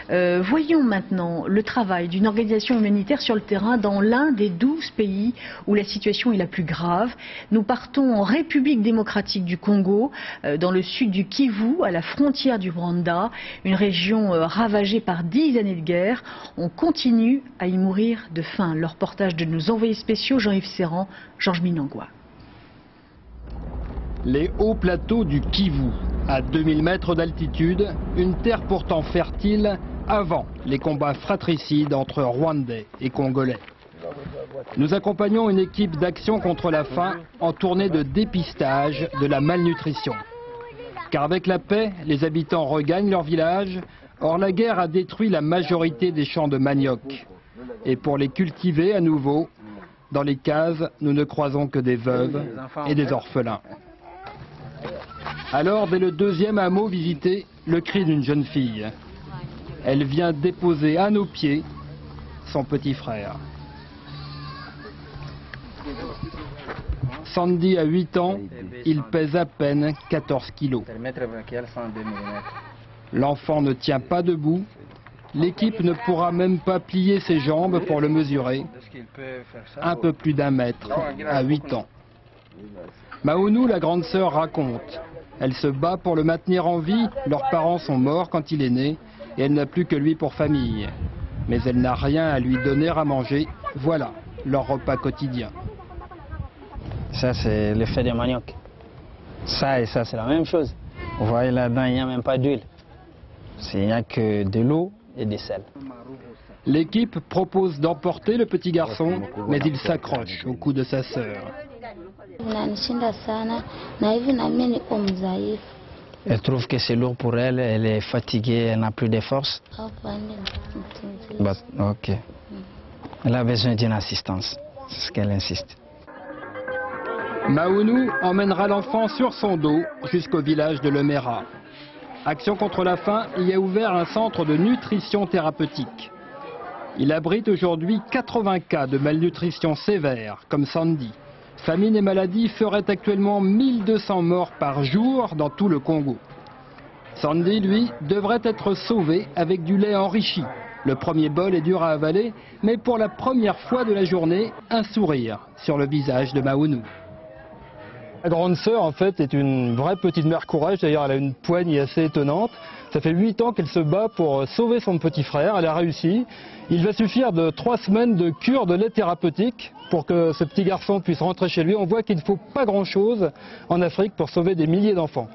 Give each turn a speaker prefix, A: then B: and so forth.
A: Voyons maintenant le travail d'une organisation humanitaire sur le terrain dans l'un des 12 pays où la situation est la plus grave. Nous partons en République démocratique du Congo, dans le sud du Kivu, à la frontière du Rwanda, une région ravagée par 10 années de guerre. On continue à y mourir de faim. Le reportage de nos envoyés spéciaux Jean-Yves Serrand, Georges Minangwa.
B: Les hauts plateaux du Kivu, à 2000 mètres d'altitude, une terre pourtant fertile avant les combats fratricides entre Rwandais et Congolais. Nous accompagnons une équipe d'action contre la faim en tournée de dépistage de la malnutrition. Car avec la paix, les habitants regagnent leur village. Or, la guerre a détruit la majorité des champs de manioc. Et pour les cultiver à nouveau, dans les cases, nous ne croisons que des veuves et des orphelins. Alors, dès le deuxième hameau visité, le cri d'une jeune fille. Elle vient déposer à nos pieds son petit frère. Sandy a 8 ans, il pèse à peine 14 kilos. L'enfant ne tient pas debout. L'équipe ne pourra même pas plier ses jambes pour le mesurer. Un peu plus d'1 mètre à 8 ans. Maounou, la grande sœur, raconte. Elle se bat pour le maintenir en vie. Leurs parents sont morts quand il est né et elle n'a plus que lui pour famille. Mais elle n'a rien à lui donner à manger. Voilà leur repas quotidien.
C: Ça, c'est le fait de manioc. Ça et ça, c'est la même chose. Vous voyez là-dedans, il n'y a même pas d'huile. Il n'y a que de l'eau et du sel.
B: L'équipe propose d'emporter le petit garçon, mais il s'accroche au cou de sa sœur.
C: Elle trouve que c'est lourd pour elle, elle est fatiguée, elle n'a plus de force. Ok. Elle a besoin d'une assistance, c'est ce qu'elle insiste.
B: Maounou emmènera l'enfant sur son dos jusqu'au village de Lemera. Action contre la faim y a ouvert un centre de nutrition thérapeutique. Il abrite aujourd'hui 80 cas de malnutrition sévère, comme Sandy. Famine et maladie feraient actuellement 1200 morts par jour dans tout le Congo. Sandy, lui, devrait être sauvé avec du lait enrichi. Le premier bol est dur à avaler, mais pour la première fois de la journée, un sourire sur le visage de Maounou.
D: La grande sœur, en fait, est une vraie petite mère courage. D'ailleurs, elle a une poigne assez étonnante. Ça fait 8 ans qu'elle se bat pour sauver son petit frère. Elle a réussi. Il va suffire de 3 semaines de cure de lait thérapeutique pour que ce petit garçon puisse rentrer chez lui. On voit qu'il ne faut pas grand-chose en Afrique pour sauver des milliers d'enfants.